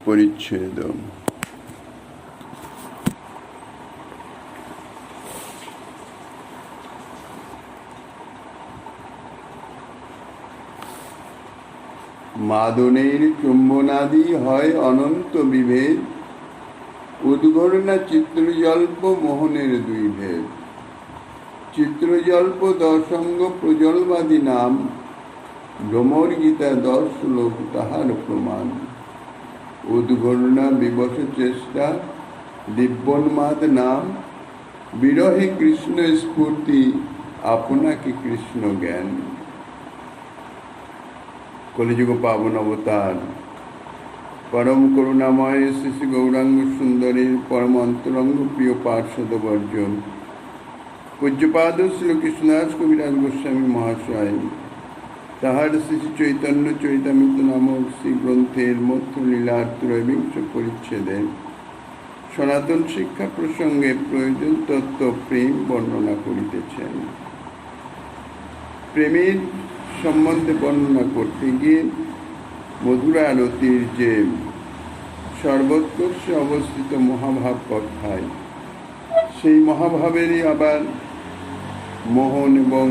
পরিচ্ছেদ। মাদনের চুম্বনাদি হয় অনন্ত বিভেদ, উদ্ঘটনা চিত্রজল্প মোহনের দুই ভেদ। চিত্রজল্প দশঙ্গ প্রজলবাদী নাম, ভ্রমর গীতা 10 শ্লোক তাহার প্রমাণ। উদ্ঘটনা বিবশ চেষ্টা, দিব্যোন্মাদ নাম, বিরহে কৃষ্ণ স্ফূর্তি, আপনাকে কৃষ্ণ জ্ঞান। কলিযুগ পাবন অবতার পরম করুণাময় শ্রী শ্রী গৌরাঙ্গ সুন্দরীর পরম অন্তরঙ্গ প্রিয় পার্ষদ বর্জন পূজ্যপাদ শ্রী কৃষ্ণদাস কবিরাজ গোস্বামী মহাশয় তাহার শ্রী শ্রী চৈতন্য চরিতামৃত নামক শ্রী গ্রন্থের মধ্য লীলার 23 পরিচ্ছেদে সনাতন শিক্ষা প্রসঙ্গে প্রয়োজন তত্ত্ব প্রেম বর্ণনা করিতেছেন। প্রেমের সম্বন্ধে বর্ণনা করতে গিয়ে মধুর আরতির যে সর্বোৎকর্ষে অবস্থিত মহাভাব কথায়, সেই মহাভাবেরই আবার মোহন এবং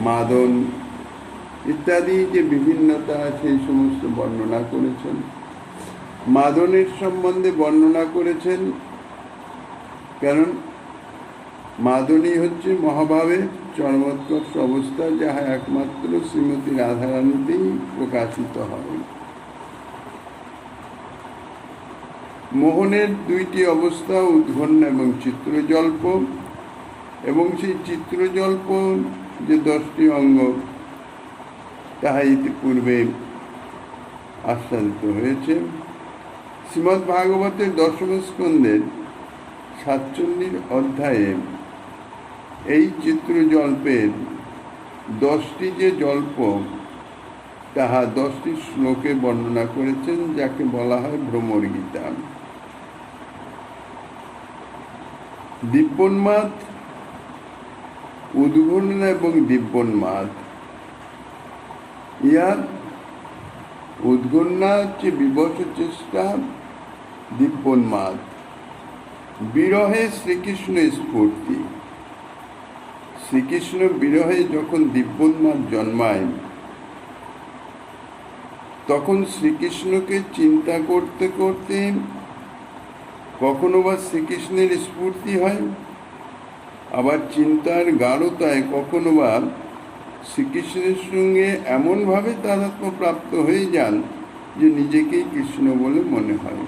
মাদন ইত্যাদি যে বিভিন্নতা, সেই সমস্ত বর্ণনা করেছেন। মাদনের সম্বন্ধে বর্ণনা করেছেন, কারণ মাদনী হচ্ছে মহাভাবের চরমোৎকর্ষ অবস্থা, যাহা একমাত্র শ্রীমতী রাধারানীতেই প্রকাশিত হয়। মোহনের দুইটি অবস্থা, উদ্ঘটনা এবং চিত্রজল্প, এবং সেই চিত্রজল্প যে 10টি অঙ্গ, তাহা ইতিপূর্বে আস্বাদিত হয়েছে। শ্রীমদ্ ভাগবতের 10ম স্কন্ধের 47 অধ্যায়ে এই চিত্রজল্পের 10টি যে জল্প, তাহা 10টি শ্লোকে বর্ণনা করেছেন, যাকে বলা হয় ভ্রমর গীতা। দিব্যোন্মাদ, উদ্ঘটনা এবং দিব্যোন্মাদ। ইহা উদ্ঘটনা হচ্ছে বিবশ চেষ্টা, দিব্যোন্মাদ বিরহে শ্রীকৃষ্ণ স্ফূর্তি। শ্রীকৃষ্ণ বিরহে যখন দিব্যোন্মাদ জন্মায়, তখন শ্রীকৃষ্ণকে চিন্তা করতে করতে কখনো বা শ্রীকৃষ্ণের স্ফূর্তি হয়, আবার চিন্তার গাঢ়তায় কখনো বা শ্রীকৃষ্ণের সঙ্গে এমনভাবে তাদাত্ম্য প্রাপ্ত হয়ে যান যে নিজেকেই কৃষ্ণ বলে মনে হয়।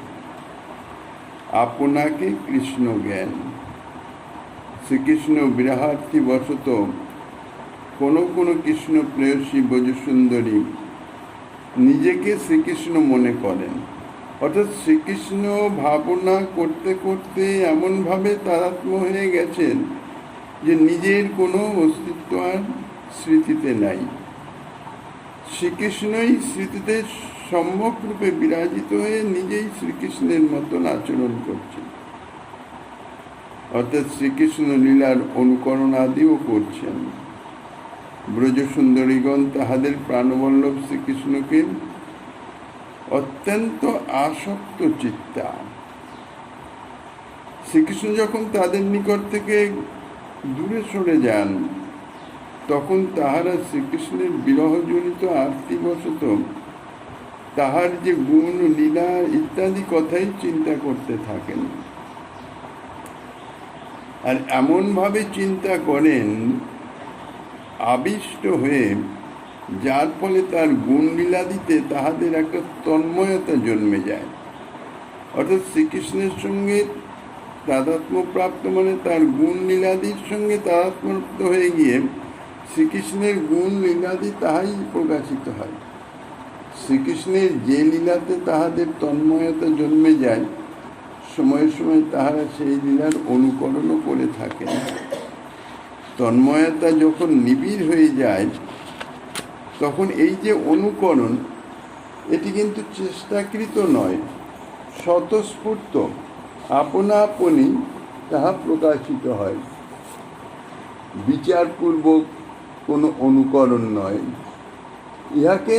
আপনাকে কৃষ্ণ জ্ঞান। শ্রীকৃষ্ণ বিরহার্থী বশত কোনো কোনো কৃষ্ণ প্রেয়সী ব্রজসুন্দরী নিজেকে শ্রীকৃষ্ণ মনে করেন, অর্থাৎ শ্রীকৃষ্ণ ভাবনা করতে করতে এমনভাবে তাদাত্ম্য হয়ে গেছেন যে নিজের কোনো অস্তিত্ব আর স্মৃতিতে নাই। শ্রীকৃষ্ণই স্মৃতিতে সম্যক রূপে বিরাজিত হয়ে নিজেই শ্রীকৃষ্ণের মতন আচরণ করছেন, অর্থাৎ শ্রীকৃষ্ণ লীলার অনুকরণ আদিও করছেন। ব্রজসুন্দরীগণ তাহাদের প্রাণবল্লভ শ্রীকৃষ্ণকে অত্যন্ত আসক্ত চিত্তা। শ্রীকৃষ্ণ যখন তাদের নিকট থেকে দূরে সরে যান, তখন তাহারা শ্রীকৃষ্ণের বিরহজনিত আরতিবশত তাহার যে গুণ লীলা ইত্যাদি কথাই চিন্তা করতে থাকেন। আর এমনভাবে চিন্তা করেন আবিষ্ট হয়ে, যার ফলে তার গুণ লীলাদিতে তাহাদের একটা তন্ময়তা জন্মে যায়। অর্থাৎ শ্রীকৃষ্ণের সঙ্গে তাদাত্ম্যপ্রাপ্ত মানে তার গুণ লীলাদির সঙ্গে তাদাত্ম্যপ্রাপ্ত হয়ে গিয়ে শ্রীকৃষ্ণের গুণ লীলাদি তাহাই প্রকাশিত হয়। শ্রীকৃষ্ণের যে লীলাতে তাহাদের তন্ময়তা জন্মে যায়, সময়ে সময়ে তাহারা সেই লীলার অনুকরণও করে থাকেন। তন্ময়তা যখন নিবিড় হয়ে যায়, তখন এই যে অনুকরণ, এটি কিন্তু চেষ্টাকৃত নয়, স্বতঃস্ফূর্ত আপনা আপনি তাহা প্রকাশিত হয়, বিচারপূর্বক কোনো অনুকরণ নয়। ইহাকে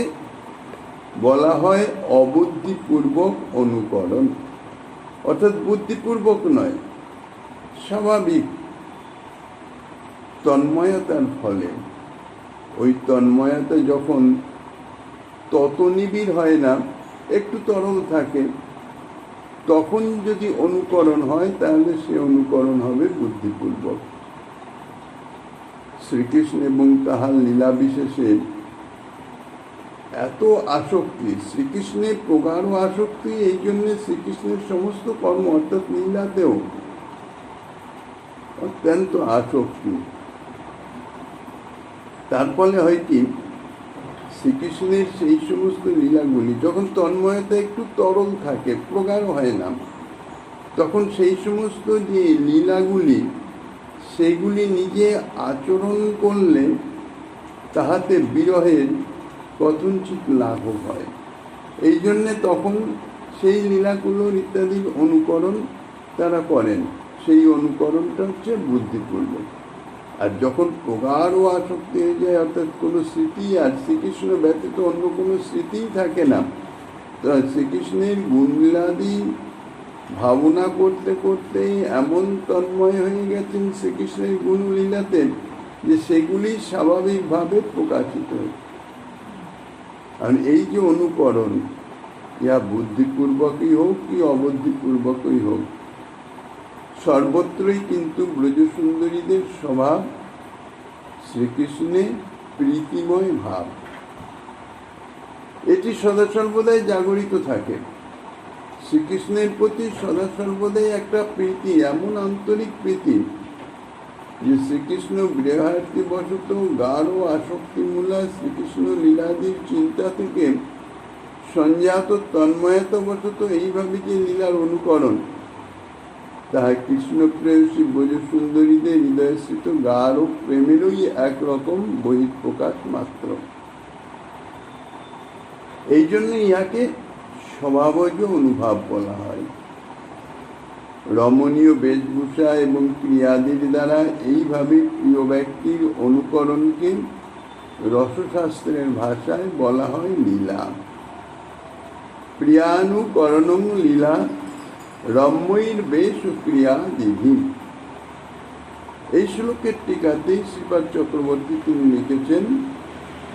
বলা হয় অবুদ্ধিপূর্বক অনুকরণ, অর্থাৎ বুদ্ধিপূর্বক নয়, স্বাভাবিক তন্ময়তার ফলে। ওই তন্ময়তা যখন তত নিবিড় হয় না, একটু তরল থাকে, তখন যদি অনুকরণ হয় তাহলে সে অনুকরণ হবে বুদ্ধিপূর্বক। শ্রীকৃষ্ণ এবং তাহার লীলা বিশেষে এত আসক্তি, শ্রীকৃষ্ণের প্রগাঢ় আসক্তি, এই জন্য শ্রীকৃষ্ণের সমস্ত কর্ম অর্থাৎ লীলাতেও অত্যন্ত আসক্তি। তার ফলে হয় কি, শ্রীকৃষ্ণের সেই সমস্ত লীলাগুলি যখন তন্ময়তা একটু তরল থাকে, প্রগাঢ় হয় না, তখন সেই সমস্ত যে লীলাগুলি সেগুলি নিজে আচরণ করলে তাহাতে বিরহের কথঞ্চিত লাঘব হয়। এই জন্যে তখন সেই লীলাগুলোর ইত্যাদির অনুকরণ তারা করেন। সেই অনুকরণটা হচ্ছে বুদ্ধিপূর্বক। আর যখন প্রগাঢ় আসক্তি হয়ে যায়, অর্থাৎ কোনো স্মৃতি আর শ্রীকৃষ্ণ ব্যতীত অন্য কোনো স্মৃতিই থাকে না, তা শ্রীকৃষ্ণের গুণলীলাদি ভাবনা করতে করতে এমন তন্ময় হয়ে গেছেন শ্রীকৃষ্ণের গুণলীলাতে যে সেগুলি স্বাভাবিকভাবে প্রকাশিত হয়। আর এই যে অনুকরণ, ইহা বুদ্ধিপূর্বকই হোক কি অবুদ্ধিপূর্বকই হোক, সর্বত্রই কিন্তু ব্রজসুন্দরীদের স্বভাব শ্রীকৃষ্ণের প্রীতিময় ভাব। এটি সদা সর্বদাই জাগরিত থাকে। শ্রীকৃষ্ণের প্রতি সদা সর্বদাই একটা প্রীতি, এমন আন্তরিক প্রীতি যে শ্রীকৃষ্ণ গৃহার্থী বশত গাঢ় আসক্তিমূলা শ্রীকৃষ্ণ লীলাদির চিন্তা থেকে সঞ্জাত তন্ময়তা বশত এইভাবে যে লীলার অনুকরণ, তাহা কৃষ্ণপ্রেয়সী ব্রজসুন্দরীদের হৃদয়স্থিত গাঢ় প্রেমেরই একরকম বহিঃপ্রকাশ মাত্র। এই জন্য ইহাকে স্বভাবজ অনুভব বলা হয়। রমণীয় বেশভূষা এবং ক্রিয়াদির দ্বারা এইভাবে প্রিয় ব্যক্তির অনুকরণকে রসশাস্ত্রের ভাষায় বলা হয় লীলা। প্রিয়ানুকরণং লীলা রম্যৈর বেশ ক্রিয়া দিধি। এই শ্লোকের টিকাতেই শ্রীপাদ চক্রবর্তী তিনি লিখেছেন,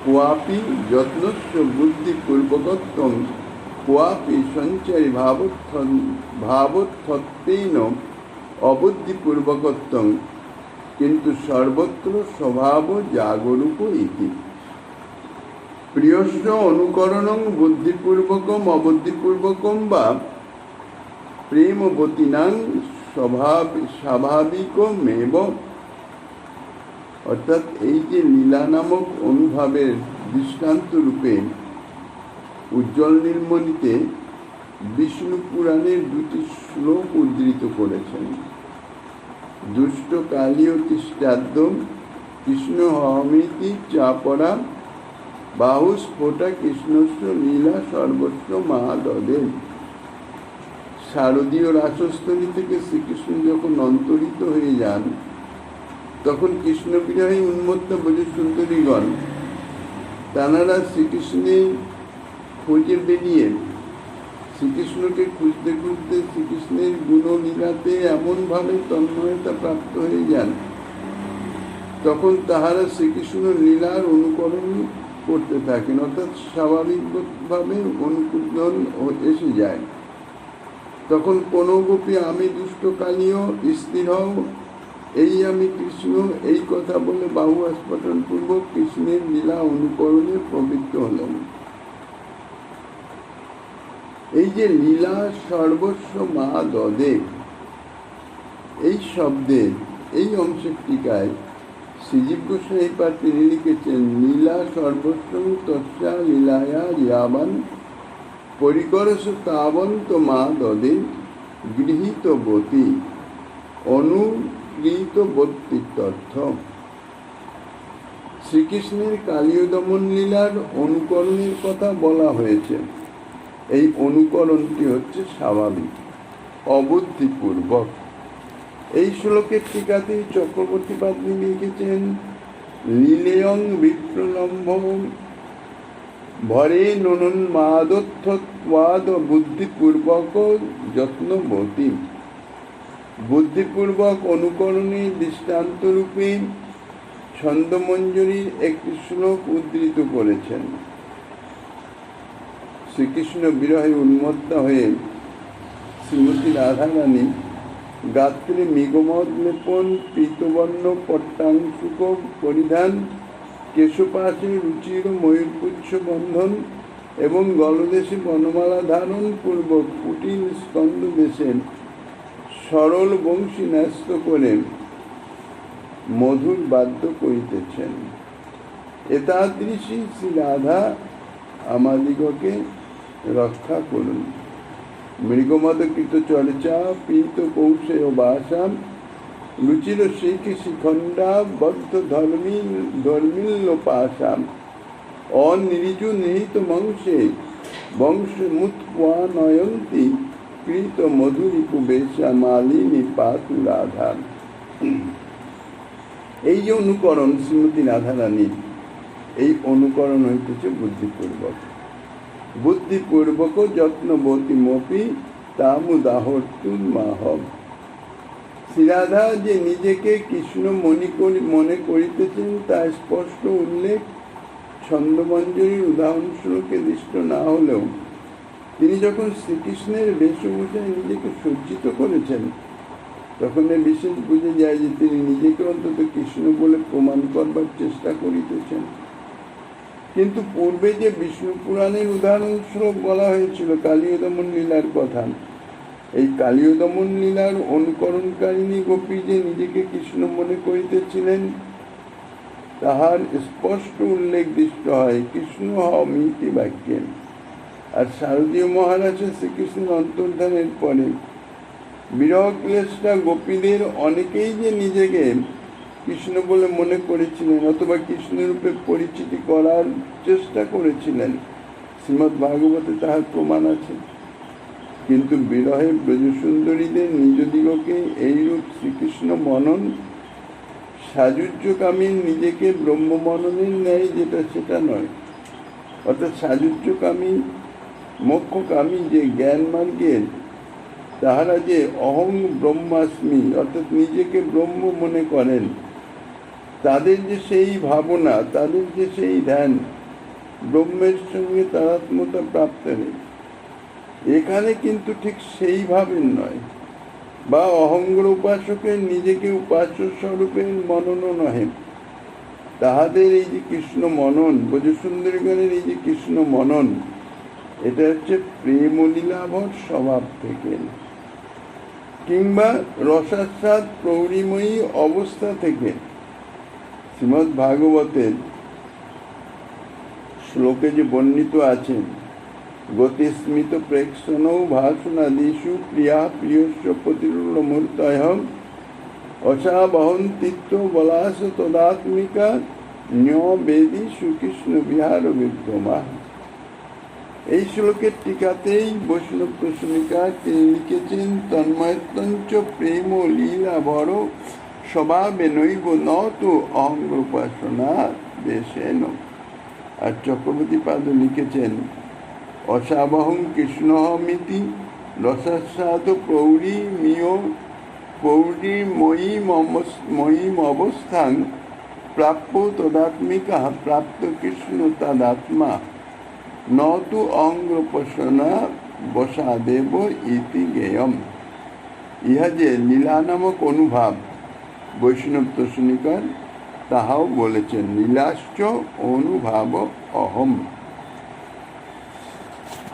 কোয়াপি যত্নস্য বুদ্ধিপূর্বকত্বং কোয়াপি সঞ্চয় ভাবোত্থত্বেন অবুদ্ধিপূর্বকত্বং কিন্তু সর্বত্র স্বভাব জাগরূপ ইতি। প্রিয়স্য অনুকরণং বুদ্ধিপূর্বকম অবুদ্ধিপূর্বকম বা প্রেমবতীনাং স্বাভাবিকমেব। অর্থাৎ এই যে লীলা নামক অনুভবের দৃষ্টান্ত রূপে উজ্জ্বল নীলমণিতে বিষ্ণু পুরাণের দুটি শ্লোক উদ্ধৃত করেছেন। দুষ্ট কালীয় তিষ্টাদ্য কৃষ্ণ হমিতি চাপরা বাহুস্ফোটা কৃষ্ণস্য লীলা সর্বস্ব মহাদদে। শারদীয় রাসস্থলী থেকে শ্রীকৃষ্ণ যখন অন্তরিত হয়ে যান, তখন কৃষ্ণ বিরহে উন্মত্ত ব্রজসুন্দরীগণ তাঁরা শ্রীকৃষ্ণের খোঁজে বেরিয়ে শ্রীকৃষ্ণকে খুঁজতে খুঁজতে শ্রীকৃষ্ণের গুণলীলাতে এমনভাবে তন্ময়তা প্রাপ্ত হয়ে যান, তখন তাহারা শ্রীকৃষ্ণ লীলার অনুকরণ করতে থাকেন, অর্থাৎ স্বাভাবিকভাবে অনুকূলন এসে যায়। তখন কোনো গোপী আমি দুষ্ট কালীয় স্থির হও, এই আমি কৃষ্ণ, এই কথা বলে বাহু আস্ফাটন পূর্বক কৃষ্ণের লীলা অনুকরণে প্রবৃত্ত হলেন। এই যে লীলা সর্বস্ব মা দদে, এই শব্দের এই অংশের টিকায় শ্রীজীব গোস্বামী তিনি লিখেছেন, লীলা সর্বস্ব তস্যা লীলায়া যাবান পরিকরস তাবন্ত মা দদে গৃহীতবতী অনুকৃতবর্তীত্যর্থ। শ্রীকৃষ্ণের কালীয় দমন লীলার অনুকরণের কথা বলা হয়েছে। এই অনুকরণটি হচ্ছে স্বাভাবিক, অবুদ্ধিপূর্বক। এই শ্লোকের টিকাতেই চক্রবর্তী পাদ্রী লিখেছেন, লীলেয়ং বিপ্রলম্ভ ভরে ননুন্মাদোত্থত্বাদ বুদ্ধিপূর্বক যত্নবতী। বুদ্ধিপূর্বক অনুকরণে দৃষ্টান্তরূপে ছন্দমঞ্জরীর একটি শ্লোক উদ্ধৃত করেছেন। শ্রীকৃষ্ণ বিরহে উন্মত্তা হয়ে শ্রীমতী রাধারানী গাত্রে মৃগমদ লেপন, পীতবর্ণ পট্টাংশুক পরিধান, কেশপাশে রুচির ময়ূরপুচ্ছ বন্ধন এবং গলদেশে বনমালা ধারণ পূর্বক কুটিল স্কন্দ দেশে সরল বংশী ন্যস্ত করে মধুর বাদ্য করিতেছেন। এতাদৃশী শ্রী রাধা আমাদিগকে রক্ষা করুন। মৃগমদকৃত চর্চা পীত কৌশেয় বাসাম রুচির শিখ শিখণ্ডা বদ্ধ ধর্মিল্লোপাসাম অনিরিজু নিহিত বংশে বংশমুৎপানয়ন্তি কৃত মধুরিপু বেশা মালিনী পাতু রাধা। এই যে অনুকরণ শ্রীমতী রাধারানী, এই অনুকরণ হইতেছে বুদ্ধিপূর্বক। বুদ্ধিপূর্বক যত্নবতী মপি তামুদাহর্তুন্মাহম। শ্রীরাধা যে নিজেকে কৃষ্ণ মনে করিতেছেন তা স্পষ্ট উল্লেখ ছন্দমঞ্জরীর উদাহরণস্বরূপে দৃষ্ট না হলেও তিনি যখন শ্রীকৃষ্ণের বেশভূষায় নিজেকে সজ্জিত করেছেন তখন বিশেষ বুঝে যায় যে তিনি নিজেকে অন্তত কৃষ্ণ বলে প্রমাণ করবার চেষ্টা করিতেছেন। কিন্তু পূর্বে যে বিষ্ণু পুরাণের উদাহরণস্বরূপ বলা হয়েছিল কালীয় দমন লীলার কথা, এই কালীয় দমন লীলার অনুকরণকারিণী গোপী যে নিজেকে কৃষ্ণ মনে করিতেছিলেন তাহার স্পষ্ট উল্লেখ দৃষ্ট হয় কৃষ্ণ হমিতি বাক্যে। আর শারদীয় মহারাজের শ্রীকৃষ্ণের অন্তর্ধানের পরে বিরহ ক্লেশটা গোপীদের অনেকেই যে নিজেকে কৃষ্ণ বলে মনে করেছিলেন অথবা কৃষ্ণরূপে পরিচিতি করার চেষ্টা করেছিলেন, শ্রীমদ্ ভাগবতে তাহার প্রমাণ আছে। কিন্তু বিরহে ব্রজসুন্দরীদের নিজদিগকে এইরূপ শ্রীকৃষ্ণ মনন সাযুজ্যকামীর নিজেকে ব্রহ্ম মননের ন্যায় যেটা সেটা নয়। অর্থাৎ সাযুজ্যকামী মোক্ষকামী যে জ্ঞান মার্গের তাহারা যে অহং ব্রহ্মাস্মি অর্থাৎ নিজেকে ব্রহ্ম মনে করেন, তাদের যে সেই ভাবনা, তাদের যে সেই ধ্যান ব্রহ্মের সঙ্গে তাদাত্ম্যতা প্রাপ্ত নেই। এখানে কিন্তু ঠিক সেইভাবে নয়, বা অহংগ্র উপাসকের নিজেকে উপাস্য স্বরূপের মননও নহে। তাহাদের এই যে কৃষ্ণ মনন, ব্রজসুন্দরীগণের এই যে কৃষ্ণ মনন, এটা হচ্ছে প্রেম লীলাভর স্বভাব থেকে কিংবা রসাস্বাদ প্রৌঢ়িময়ী অবস্থা থেকে। শ্রীমদ্ ভাগবতের শ্লোকে যে বর্ণিত আছে গতিস্মিত প্রেক্ষণৌ ভাষণাদিষু প্রিয়া প্রিয়স্য প্রতিরূঢ়মূর্তয় অসাবহন্তিত্ব বলাস তদাত্মিকা বেদী সুকৃষ্ণ বিহার বিদ্যমা। এই শ্লোকের টিকাতেই বৈষ্ণব প্রসূনিকা তিনি লিখেছেন তন্ময়ত্তঞ্চ প্রেম লীলা বড় স্বভাবে নৈব নতু অহংরূপাসনা দেশেন। আর চক্রবর্তী পাদ লিখেছেন অসাবহং কৃষ্ণহমিতি রসাস্বাদ প্রৌঢ়িময়ীম অবস্থান প্রাপ্য তদাত্মিকা প্রাপ্ত কৃষ্ণ তদাত্মা নতু অঙ্গোপাসনা বসাদেব ইতি জ্ঞেয়ম। ইহা যে লীলা নামক অনুভাব বৈষ্ণব প্রসূনিকার, তাহাও বলেছেন লীলাশ্চ অনুভাব অহম।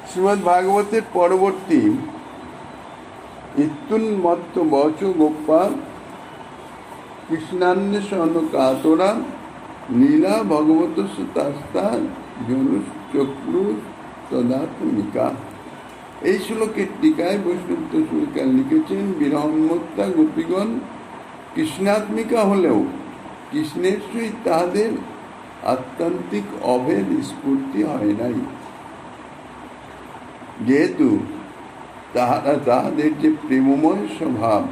শ্রীমদ্ ভাগবতের পরবর্তী ইত্যুন্মত্ত বচ গোপা কৃষ্ণান্বেষণ কাতরা লীলা ভগবত সুতাস্তা জনুচক্রু তদাত্মিকা। এই শ্লোকের টিকায় বৈষ্ণব প্রসূনিকা লিখেছেন বিরহোন্মত্তা গোপীগণ কৃষ্ণাত্মিকা হলেও কৃষ্ণের সহিত তাহাদের আত্যন্তিক অভেদ স্ফূর্তি হয় নাই, যেহেতু তাহারা তাহাদের যে প্রেমময় স্বভাব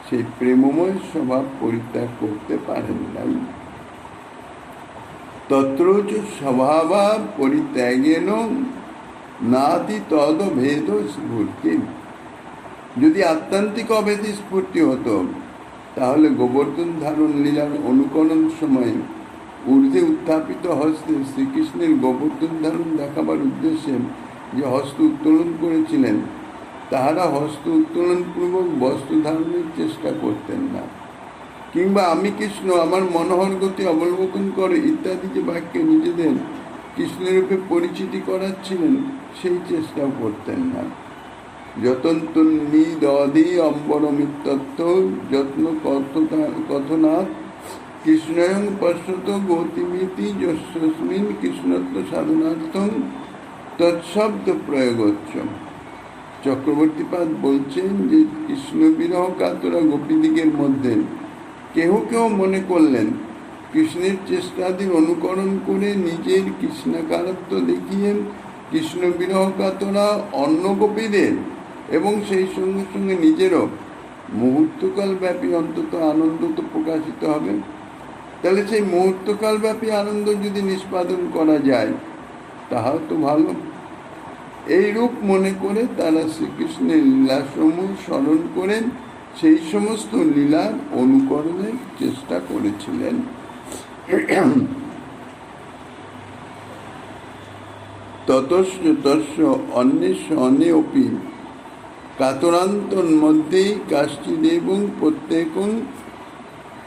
সেই প্রেমময় স্বভাব পরিত্যাগ করতে পারেন নাই। তত্র চ স্বভাবা পরিত্যাগেন নাতি তদ ভেদ স্ফূর্তি। যদি আত্মান্তিক অভেদ স্ফূর্তি হতো তাহলে গোবর্ধন ধারণ লীলার অনুকরণ সময় ঊর্ধ্বে উত্থাপিত হস্তে শ্রীকৃষ্ণের গোবর্ধন ধারণ দেখাবার উদ্দেশ্যে যে হস্ত উত্তোলন করেছিলেন তাহারা হস্ত উত্তোলন পূর্বক বস্ত্র ধারণের চেষ্টা করতেন না, কিংবা আমি কৃষ্ণ আমার মনোহর গতি অবলোকন করে ইত্যাদি যে বাক্যে নিজেদের কৃষ্ণরূপে পরিচিতি করাচ্ছিলেন সেই চেষ্টাও করতেন না। যতন্তুন্নিদধি অম্বরমিত্যর্থ যত্ন কথনাৎ কৃষ্ণয়ং পশ্যত গৌতিমিতি যস্মিন কৃষ্ণত্ব সাধনার্থম তৎশব্দ প্রয়োগচ্ছ। চক্রবর্তীপাদ বলছেন যে কৃষ্ণ বিরহ কাতরা গোপীদিগের মধ্যে কেহ কেহ মনে করলেন কৃষ্ণের চেষ্টাদির অনুকরণ করে নিজের কৃষ্ণাকারত্ব দেখিয়ে কৃষ্ণ বিরহ কাতরা অন্য গোপীদের এবং সেই সঙ্গে সঙ্গে নিজেরও মুহূর্তকাল ব্যাপী অন্তত আনন্দ তো প্রকাশিত হবে। তাহলে সেই মুহূর্তকাল ব্যাপী আনন্দ যদি নিষ্পাদন করা যায় তাহাও তো ভালো। এই রূপ মনে করে তারা শ্রীকৃষ্ণের লীলাসমূহ স্মরণ করেন সেই সমস্ত লীলার অনুকরণের চেষ্টা করেছিলেন। ততস্য তস্য অন্যস্য অনেপি কাতরান্তন্মধ্যে কাশ্চিদেবং প্রত্যেকং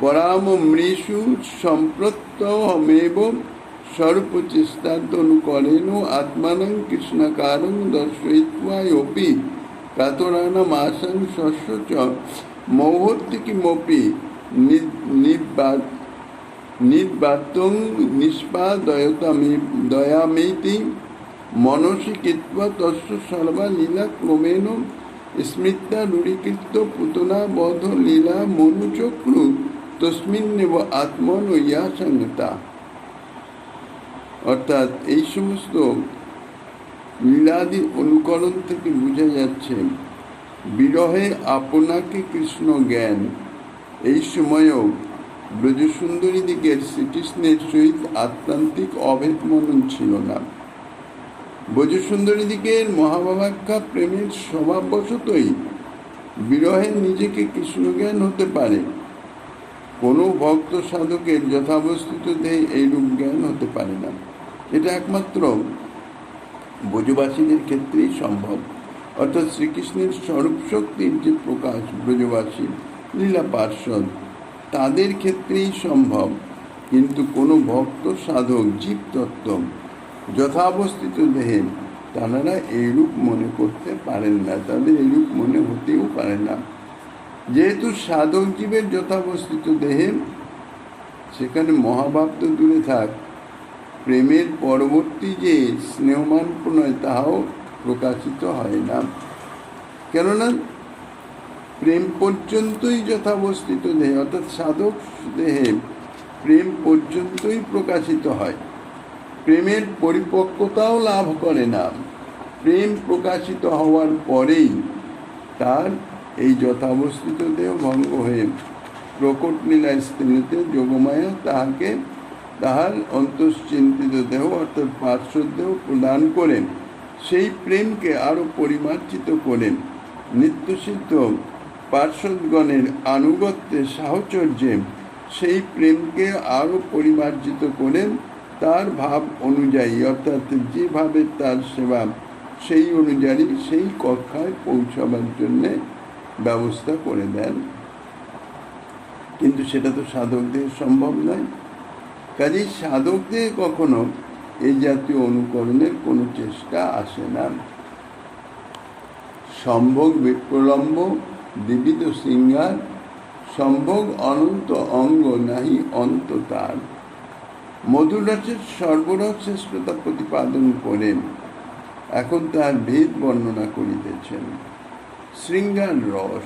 পরামমৃষু সম্প্রত্যহমেব স্বরূপচেষ্টাদনুকরেণ আত্মানং কৃষ্ণকারং দর্শয়িত্বায়োপি কাতরানামাশং শস্য চ মৌহত্তিকিমপি নির্বাত্যং নিষ্পাদয়তামেতি মনসি কৃত্বা তস্য সর্বা লীলা ক্রমেণ স্মৃত্যা রূঢ়ীকৃত পুতনা বধ লীলা মনুচক্রু তস্মিন্নেব আত্মন ইয়া সংহিতা। অর্থাৎ এই সমস্ত লীলাদি অনুকরণ থেকে বোঝা যাচ্ছে বিরহে আপনাকে কৃষ্ণ জ্ঞান। এই সময়েও ব্রজসুন্দরীদিগের শ্রীকৃষ্ণের সহিত আত্মান্তিক অভেদ মনন ছিল না। ব্রজসুন্দরীদিগের মহাভাবাখ্যা প্রেমের স্বভাববশতই বিরহে নিজেকে কৃষ্ণজ্ঞান হতে পারে। কোনো ভক্ত সাধকের যথাবস্থিত দেহে এইরূপ জ্ঞান হতে পারে না। এটা একমাত্র ব্রজবাসীদের ক্ষেত্রেই সম্ভব। অর্থাৎ শ্রীকৃষ্ণের স্বরূপ শক্তির যে প্রকাশ ব্রজবাসী লীলা পার্ষদ তাদের ক্ষেত্রেই সম্ভব। কিন্তু কোনো ভক্ত সাধক জীবতত্ত্ব যথাবস্থিত দেহে তারা এইরূপ মনে করতে পারেন না, তাদের এইরূপ মনে হতেও পারে না। যেহেতু সাধক জীবের যথাবস্থিত দেহে সেখানে মহাভাব তো দূরে থাক, প্রেমের পরবর্তী যে স্নেহমান প্রণয় তাহাও প্রকাশিত হয় না। কেননা প্রেম পর্যন্তই যথাবস্থিত দেহে অর্থাৎ সাধক দেহে প্রেম পর্যন্তই প্রকাশিত হয়, প্রেমের পরিপক্কতাও লাভ করে না। প্রেম প্রকাশিত হওয়ার পরেই তার এই যথাবস্থিত দেহ ভঙ্গ হয়ে প্রকট লীলা স্ত্রীতে যোগমায়া তাহাকে তাহার অন্তশ্চিন্তিত দেহ অর্থাৎ পার্শ্বদ দেহ প্রদান করেন, সেই প্রেমকে আরও পরিমার্জিত করেন। নিত্যসিদ্ধ পার্শ্বদগণের আনুগত্যে সাহচর্যে সেই প্রেমকে আরও পরিমার্জিত করেন তার ভাব অনুযায়ী, অর্থাৎ যেভাবে তার সেবা সেই অনুযায়ী সেই কক্ষায় পৌঁছাবার জন্যে ব্যবস্থা করে দেন। কিন্তু সেটা তো সাধকদের সম্ভব নয়। কাজেই সাধকদের কখনো এই জাতীয় অনুকরণের কোনো চেষ্টা আসে না। সম্ভোগ বিপ্রলম্ব বিবিধ শৃঙ্গার সম্ভোগ অনন্ত অঙ্গ নাহি অন্ত তার। মধুর রসের সর্বরস শ্রেষ্ঠতা প্রতিপাদন করেন, এখন তার ভেদ বর্ণনা করিতেছেন। শৃঙ্গার রস,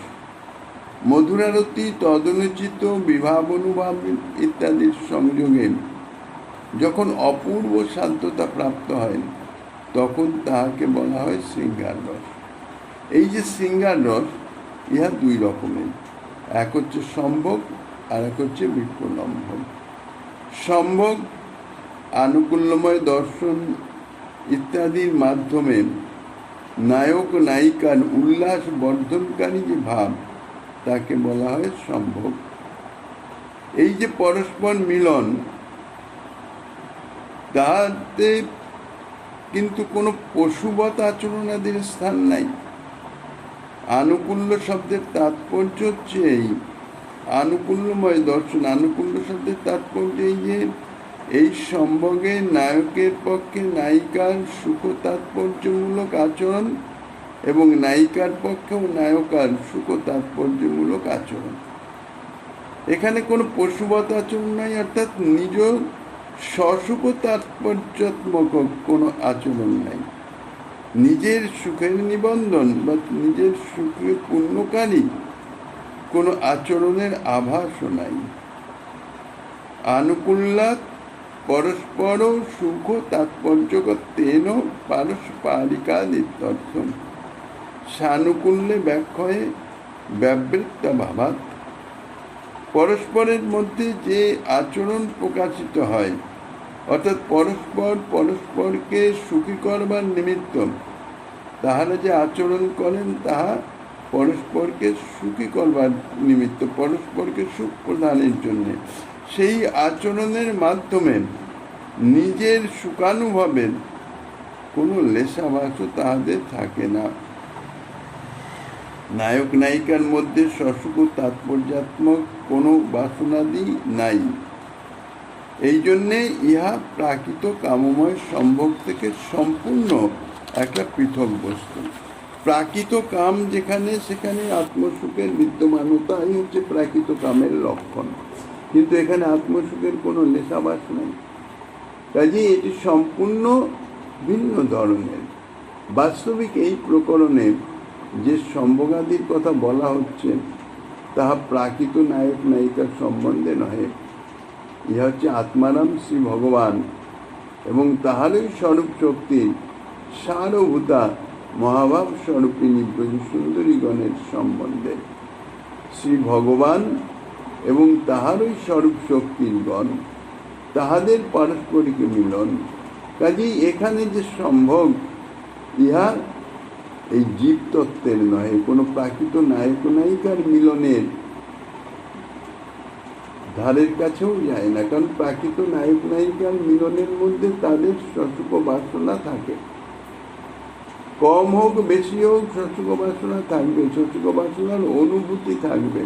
মধুরারতি, তদনুচিত বিভাব অনুভাব ইত্যাদির সংযোগে যখন অপূর্ব শান্ততা প্রাপ্ত হয় তখন তাহাকে বলা হয় শৃঙ্গার রস। এই যে শৃঙ্গার রস ইহা দুই রকমের, এক হচ্ছে সম্ভোগ আর এক হচ্ছে বিপ্রলম্ব। সম্ভোগ আনুকূল্যময় দর্শন ইত্যাদির মাধ্যমে নায়ক নায়িকার উল্লাস বর্ধনকারী যে ভাব, তাকে বলা হয় সম্ভোগ। এই যে পরস্পর মিলন, তাতে কিন্তু কোনো পশুবৎ আচরণাদির স্থান নাই। আনুকূল্য শব্দের তাৎপর্য হচ্ছে এই আনুকূল্যময় দর্শন। আনুকূল্য শব্দের তাৎপর্য এই যে এই সম্ভোগে নায়কের পক্ষে নায়িকার সুখ তাৎপর্যমূলক আচরণ এবং নায়িকার পক্ষেও নায়কার সুখ তাৎপর্যমূলক আচরণ। এখানে কোনো পশুবৎ আচরণ নাই, অর্থাৎ নিজ স্বসুখ তাৎপর্যাত্মক কোনো আচরণ নাই। নিজের সুখের নিবন্ধন বা নিজের সুখের পূর্ণকারী কোনো আচরণের আভাসও নাই। আনুকূল্যাৎ পরস্পর সুখ তাৎপর্যগতেন পারস্পরিকাদিত্যর্থম। সানুকূল্যে ব্যাখ্যায় ব্যবৃত্তাভাবাৎ। পরস্পরের মধ্যে যে আচরণ প্রকাশিত হয়, অর্থাৎ পরস্পর পরস্পরকে সুখী করবার নিমিত্ত তাহারা যে আচরণ করেন, তাহা পরস্পরকে সুখী করবার নিমিত্ত, পরস্পরকে সুখ প্রদানের জন্যে। সেই আচরণের মাধ্যমে নিজের সুখানুভবের কোনো লেশাভাসও তাহাদের থাকে না। নায়ক নায়িকার মধ্যে স্বসুখ তাৎপর্যাত্মক কোনো বাসনাদি নাই। এই জন্যে ইহা প্রাকৃত কামময় সম্ভোগ থেকে সম্পূর্ণ একটা পৃথক বস্তু। প্রাকৃত কাম যেখানে, সেখানে আত্মসুখের বিদ্যমানতাই হচ্ছে প্রাকৃত কামের লক্ষণ, কিন্তু এখানে আত্মসুখের কোনো লেশাভাস নেই। কাজে এটি সম্পূর্ণ ভিন্ন ধরনের। বাস্তবিক এই প্রকরণে যে সম্ভোগাদির কথা বলা হচ্ছে, তাহা প্রাকৃত নায়ক নায়িকার সম্বন্ধে নহে। ইহা হচ্ছে আত্মারাম শ্রী ভগবান এবং তাহারই স্বরূপ শক্তি সারভূতা মহাভাব স্বরূপিণী ব্রজসুন্দরীগণের সম্বন্ধে। শ্রী ভগবান এবং তাহারই স্বরূপ শক্তির গণ, তাহাদের পারস্পরিক মিলন। কাজেই এখানে যে সম্ভোগ, ইহা এই জীবতত্ত্বের নহে, কোনো প্রাকৃত নায়ক নায়িকার মিলনের ধারের কাছেও যায় না। কারণ প্রাকৃত নায়ক নায়িকার মিলনের মধ্যে তাদের স্বসুখ বাসনা থাকে, কম হোক বেশি হোক স্বসুখ বাসনা থাকবে, স্বসুখ বাসনার অনুভূতি থাকবে,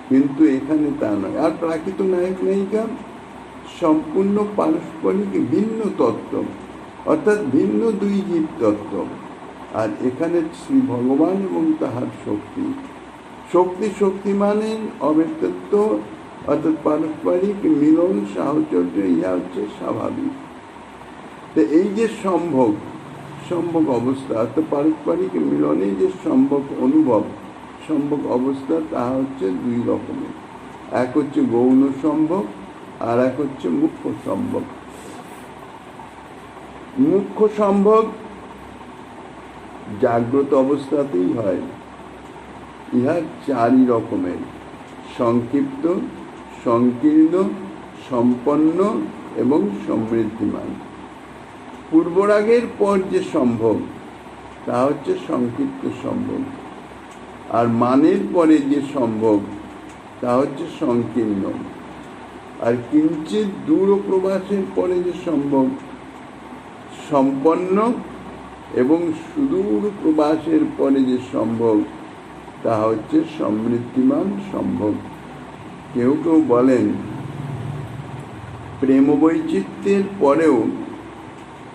কিন্তু এখানে তা নয়। আর প্রাকৃত নায়ক নায়িকা সম্পূর্ণ পারস্পরিক ভিন্ন তত্ত্ব, অর্থাৎ ভিন্ন দুই জীব তত্ত্ব। আর এখানে শ্রী ভগবান এবং তাহার শক্তি, শক্তিমানের অব্যক্তত্ব, অর্থাৎ পারস্পরিক মিলন সাহচর্য, ইহা হচ্ছে স্বাভাবিক। তো এই যে সম্ভোগ অবস্থা, অর্থাৎ পারস্পরিক মিলনে যে সম্ভোগ অনুভব, সম্ভোগ অবস্থা, তাহা হচ্ছে দুই রকমের। এক হচ্ছে গৌণ সম্ভোগ, আর এক হচ্ছে মুখ্য সম্ভোগ। মুখ্য সম্ভোগ জাগ্রত অবস্থাতেই হয়। ইহা চারি রকমের: সংক্ষিপ্ত, সংকীর্ণ, সম্পন্ন এবং সমৃদ্ধিমান। পূর্বরাগের পর যে সম্ভোগ, তা হচ্ছে সংক্ষিপ্ত সম্ভোগ। আর মানের পরে যে সম্ভোগ, তা হচ্ছে সংকীর্ণ। আর কিঞ্চিত দূর প্রবাসের পরে যে সম্ভোগ, সম্পন্ন। এবং সুদূর প্রবাসের পরে যে সম্ভোগ, তা হচ্ছে সমৃদ্ধিমান সম্ভোগ। কেউ কেউ বলেন, প্রেম বৈচিত্র্যের পরেও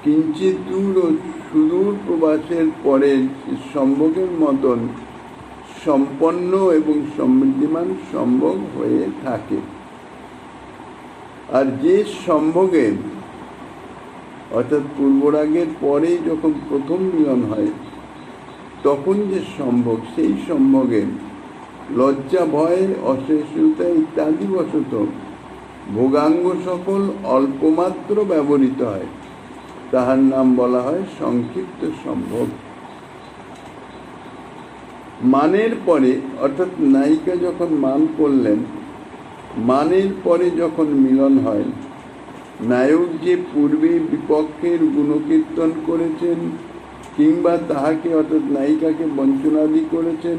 কিঞ্চিত দূর ও সুদূর প্রবাসের পরে সম্ভোগের মতন সম্পন্ন এবং সমৃদ্ধিমান সম্ভোগ হয়ে থাকে। আর যে সম্ভোগে, অর্থাৎ পূর্বরাগের পরে যখন প্রথম মিলন হয়, তখন যে সম্ভোগ, সেই সম্ভোগে লজ্জা, ভয়, অসহিষ্ণুতা ইত্যাদি বশত ভোগাঙ্গ সকল অল্পমাত্র ব্যবহৃত হয়, তাহার নাম বলা হয় সংক্ষিপ্ত সম্ভোগ। মানের পরে, অর্থাৎ নায়িকা যখন মান করলেন, মানের পরে যখন মিলন হয়, নায়ক যে পূর্বে বিপক্ষের গুণকীর্তন করেছেন কিংবা তাহাকে অর্থাৎ নায়িকাকে বঞ্চনাদি করেছেন,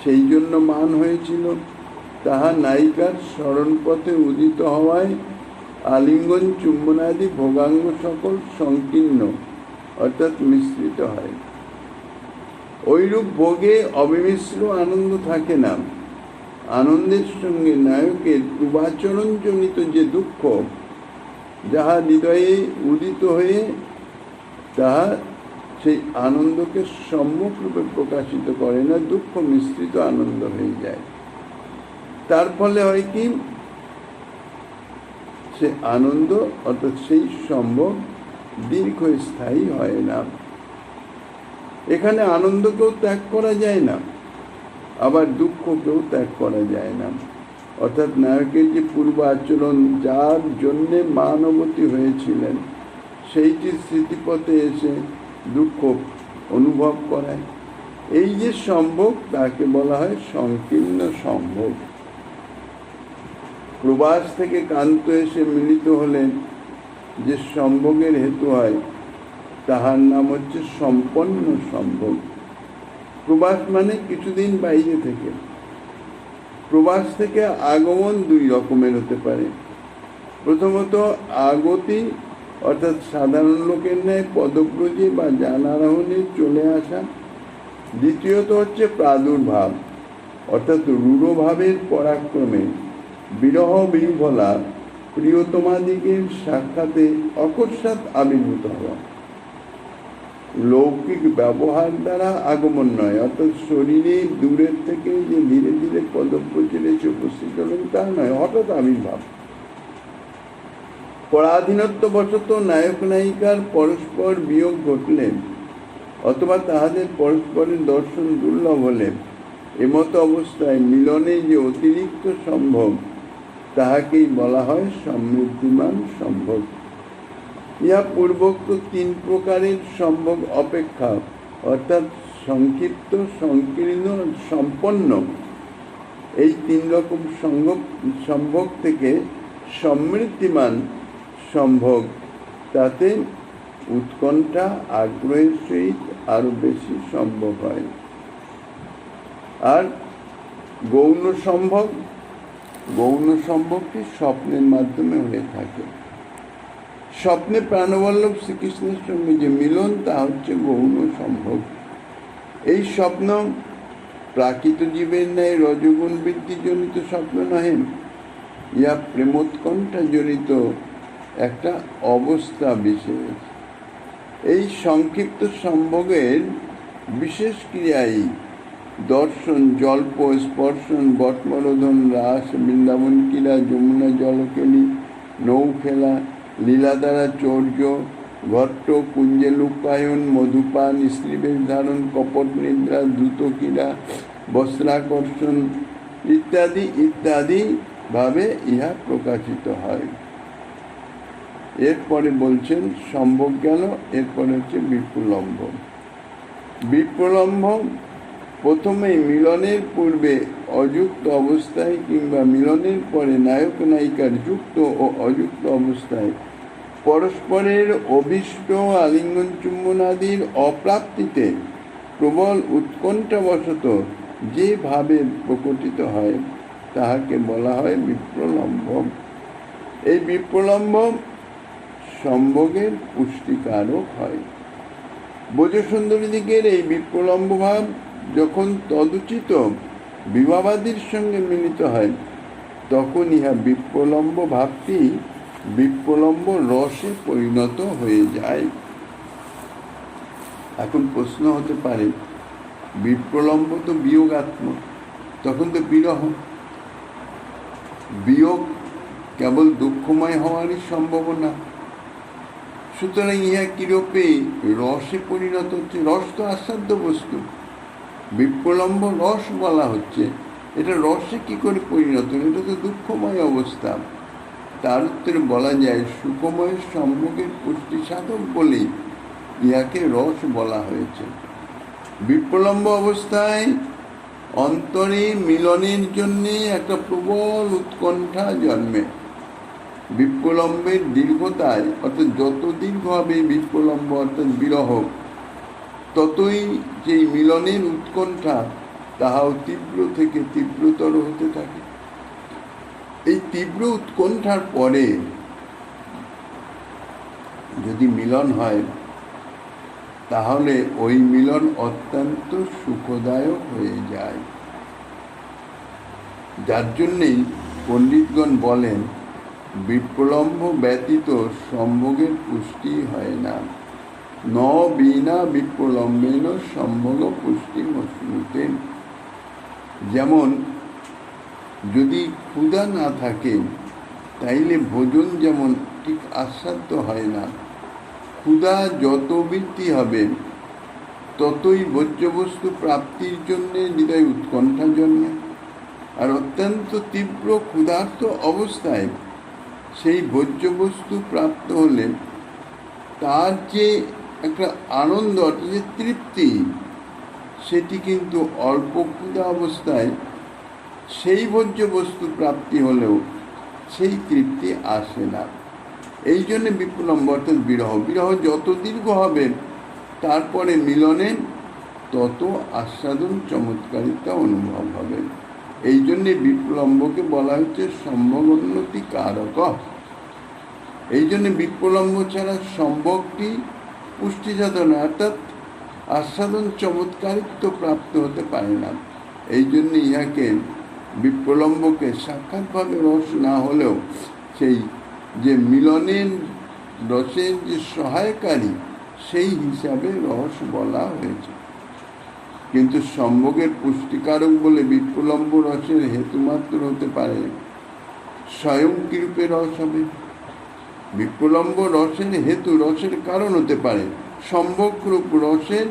সেই জন্য মান হয়েছিল, তাহা নায়িকার স্মরণপথে উদিত হওয়ায় আলিঙ্গন চুম্বনাদি ভোগাঙ্গ সকল সংকীর্ণ অর্থাৎ মিশ্রিত হয়। ঐরূপ ভোগে অবিমিশ্র আনন্দ থাকে না। আনন্দের সঙ্গে নায়কের পূর্বাচরণজনিত যে দুঃখ, যাহা হৃদয়ে উদিত হয়ে তাহা সেই আনন্দকে সম্মুখ রূপে প্রকাশিত করে না, দুঃখ মিশ্রিত আনন্দ হয়ে যায়। তার ফলে হয় কি, সে আনন্দ অর্থাৎ সেই সম্ভব দীর্ঘস্থায়ী হয় না। এখানে আনন্দকেও ত্যাগ করা যায় না, আবার দুঃখকেও ত্যাগ করা যায় না। অর্থাৎ নায়কের যে পূর্ব আচরণ, যার জন্যে মানবতী হয়েছিলেন, সেইটি স্মৃতিপথে এসে দুঃখ অনুভব করায়। এই যে সম্ভোগ, তাকে বলা হয় সংকীর্ণ সম্ভোগ। প্রবাস থেকে কান্ত এসে মিলিত হলেন যে সম্ভোগের হেতু হয়, তাহার নাম হচ্ছে সম্পন্ন সম্ভোগ। প্রবাস মানে কিছুদিন বাইরে থেকে। প্রবাস থেকে আগমন দুই রকমের হতে পারে। প্রথমত আগতি অর্থাৎ সাধারণ লোকের ন্যায় পদব্রজে বা যানারোহণে চলে আসা। দ্বিতীয়ত হচ্ছে প্রাদুর্ভাব অর্থাৎ রূঢ়ভাবের পরাক্রমে বিরহ বিহ্বলা প্রিয়তমাদিকের সাক্ষাতে অকস্মাৎ আবির্ভূত হওয়া। লৌকিক ব্যবহার দ্বারা আগমন নয়, অর্থাৎ শরীরে দূরের থেকে যে ধীরে ধীরে পদব্রজে এসে উপস্থিত হলেন তা নয়, হঠাৎ আবির্ভাব। পরাধীনত্ববশত নায়ক নায়িকার পরস্পর বিয়োগ ঘটলে অথবা তাহাদের পরস্পরের দর্শন দুর্লভ হলে এমতো অবস্থায় মিলনে যে অতিরিক্ত সম্ভব, তাহাকেই বলা হয় সমৃদ্ধিমান সম্ভব। ইহা পূর্বোক্ত তিন প্রকারের সম্ভোগ অপেক্ষা অর্থাৎ সংক্ষিপ্ত, সংকীর্ণ, সম্পন্ন, এই তিন রকম সম্ভোগ থেকে সমৃদ্ধিমান সম্ভোগ, তাতে উৎকণ্ঠা আগ্রহের সহিত আরো বেশি সম্ভব হয়। আর গৌণ সম্ভবটি স্বপ্নের মাধ্যমে হয়ে থাকে। স্বপ্নে প্রাণবল্লভ শ্রীকৃষ্ণের সঙ্গে যে মিলন, তা হচ্ছে গৌণ সম্ভব। এই স্বপ্ন প্রাকৃত জীবের ন্যায় রজগুণ বৃদ্ধিজনিত স্বপ্ন নহে, ইহা প্রেমোৎকণ্ঠা জনিত একটা অবস্থা বিশেষ। এই সংক্ষিপ্ত সম্ভোগের বিশেষ ক্রিয়াই দর্শন, জল্প, স্পর্শন, বটমরোধন, রাস, বৃন্দাবন ক্রীড়া, যমুনা জলকেলি, নৌ খেলা, লীলাদ্বারা চৌর্য, ঘট্ট, কুঞ্জে লুকায়ন, মধুপান, স্ত্রীবেশ ধারণ, কপট নিদ্রা, দ্রুত ক্রীড়া, বস্ত্রাকর্ষণ ইত্যাদি ইত্যাদি ভাবে ইহা প্রকাশিত হয়। এরপরে বলছেন সম্ভোগ গেল, এরপরে হচ্ছে বিপ্রলম্ব। বিপ্রলম্ব প্রথমেই মিলনের পূর্বে অযুক্ত অবস্থায় কিংবা মিলনের পরে নায়ক নায়িকার যুক্ত ও অযুক্ত অবস্থায় পরস্পরের অভীষ্ট আলিঙ্গন চুম্বনাদির অপ্রাপ্তিতে প্রবল উৎকণ্ঠাবশত যে ভাবে প্রকটিত হয়, তাহাকে বলা হয় বিপ্রলম্ব। এই বিপ্রলম্ব সম্ভোগের পুষ্টিকারক হয়। ব্রজসুন্দরীদিগের এই বিপ্রলম্ব ভাব যখন তদুচিত বিবাহাদির সঙ্গে মিলিত হয়, তখন ইহা বিপ্রলম্ব ভাবটি বিপ্রলম্ব রসে পরিণত হয়ে যায়। এখন প্রশ্ন হতে পারে, বিপ্রলম্ব তো বিয়োগাত্মক, তখন তো বিরহ, বিয়োগ কেবল দুঃখময় হওয়ারই সম্ভাবনা। সুতরাং ইহা কিরূপে রসে পরিণত হচ্ছে? রস তো আস্বাদ্য বস্তু, বিপ্রলম্ব রস বলা হচ্ছে, এটা রসে কি করে পরিণত হল? এটা তো দুঃখময় অবস্থা। তার উত্তরে বলা যায়, সুখময় সম্ভোগের পুষ্টি সাধক বলেই ইহাকে রস বলা হয়েছে। বিপ্রলম্ব অবস্থায় অন্তরে মিলনের জন্যে একটা প্রবল উৎকণ্ঠা জন্মে। বিপ্রলম্বের দীর্ঘতায়, অর্থাৎ যত দীর্ঘ হবে বিপ্রলম্ব অর্থাৎ বিরহ, ততই যেই মিলনের উৎকণ্ঠা তাহাও তীব্র থেকে তীব্রতর হতে থাকে। এই তীব্র উৎকণ্ঠার পরে যদি মিলন হয় তাহলে ওই মিলন অত্যন্ত সুখদায়ক হয়ে যায়। যার জন্যেই পণ্ডিতগণ বলেন বিপ্রলম্ব ব্যতীত সম্ভোগের পুষ্টি হয় না। ন বিনা বিপ্রলম্বেন সম্ভোগ পুষ্টি মশ্নুতে। যেমন যদি ক্ষুধা না থাকে তাইলে ভোজন যেমন ঠিক আস্বাদ্য হয় না। ক্ষুধা যত বৃদ্ধি হবে ততই ভোজ্যবস্তু প্রাপ্তির জন্যে হৃদয় উৎকণ্ঠা জন্মে। আর অত্যন্ত তীব্র ক্ষুধার্ত অবস্থায় সেই ভোজ্যবস্তু প্রাপ্ত হলে তার যে একটা আনন্দ, যে তৃপ্তি, সেটি কিন্তু অল্প ক্ষুধা অবস্থায় সেই ভোজ্যবস্তু প্রাপ্তি হলেও সেই তৃপ্তি আসে না। এই জন্যে বিপ্রলম্ব অর্থাৎ বিরহ যত দীর্ঘ হবে তারপরে মিলনে তত আস্বাদন চমৎকারিতা অনুভব হবে। এই জন্যে বিপ্রলম্বকে বলা হচ্ছে সম্ভোগোন্নতি কারক। এই জন্যে বিপ্রলম্ব ছাড়া সম্ভোগটি পুষ্টি সাধনা অর্থাৎ আস্বাদন চমৎকারিত্ব প্রাপ্ত হতে পারে না। এই জন্য ইহাকে বিপ্রলম্বকে সাক্ষাৎভাবে রস না হলেও সেই যে মিলনের রসের যে সহায়কারী সেই হিসাবে রস বলা হয়েছে। কিন্তু সম্ভোগের পুষ্টিকারক বলে বিপ্রলম্ব রসের হেতুমাত্র হতে পারে, স্বয়ং কিরূপে রস হবে। বিপ্রলম্ব রসের হেতু, রসের কারণ হতে পারে, সম্ভোগরূপ রসের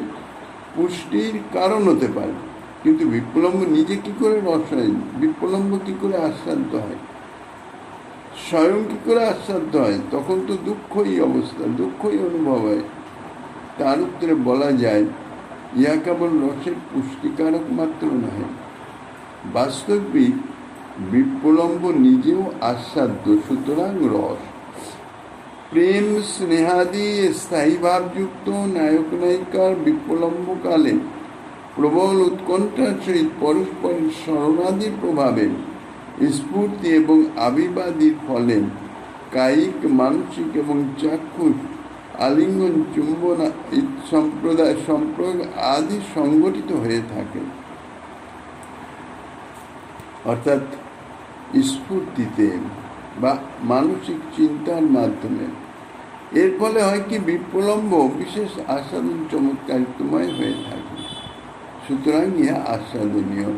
পুষ্টির কারণ হতে পারে। কিন্তু বিপ্রলম্ব নিজে কি করে রস হয়, বিপ্রলম্ব কি করে আস্বাদ্য হয়, স্বয়ং কি করে আস্বাদ্য হয়? তখন তো দুঃখই অবস্থা, দুঃখই অনুভব হয়। তার উত্তরে বলা যায় ইহা কেবল রসের পুষ্টিকারক মাত্র নয়, বাস্তবিক বিপ্রলম্ব নিজেও আস্বাদ্য। সুতরাং রস প্রেম স্নেহাদি স্থায়ী ভাবযুক্ত নায়ক নায়িকার বিপ্রলম্বকালে প্রবল উৎকণ্ঠার সহিত পরস্পরের স্মরণাদির প্রভাবে স্ফূর্তি এবং আবির্বাদীর ফলে কায়িক, মানসিক এবং চাক্ষুষ আলিঙ্গন, চুম্বন সম্প্রয়োগ আদি সংগঠিত হয়ে থাকে। অর্থাৎ স্ফূর্তিতে বা মানসিক চিন্তার মাধ্যমে এর ফলে হয় কি বিপ্রলম্ব বিশেষ আস্বাদন চমৎকারিত্বময় হয়ে থাকে। সুতরাং ইহা আস্বাদনীয়।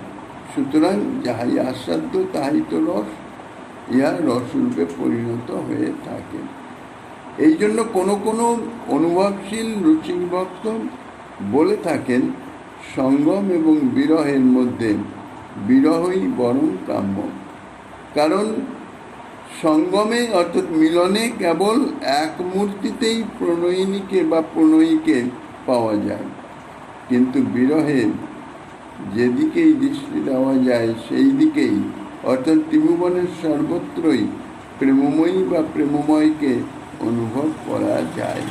সুতরাং যাহাই আস্বাদ্য তাহাই তো রস, ইহা রসরূপে পরিণত হয়ে থাকে। এই জন্য কোনো কোনো অনুভবশীল রসিক ভক্ত বলে থাকেন সঙ্গম এবং বিরহের মধ্যে বিরহই বরং কাম্য। কারণ সঙ্গমে অর্থাৎ মিলনে কেবল এক মূর্তিতেই প্রণয়িনীকে বা প্রণয়ীকে পাওয়া যায়, কিন্তু বিরহে যেদিকেই দৃষ্টি দেওয়া যায় সেই দিকেই অর্থাৎ ত্রিভুবনের সর্বত্রই প্রেমময়ী বা প্রেমময়কে অনুভব করা যায়।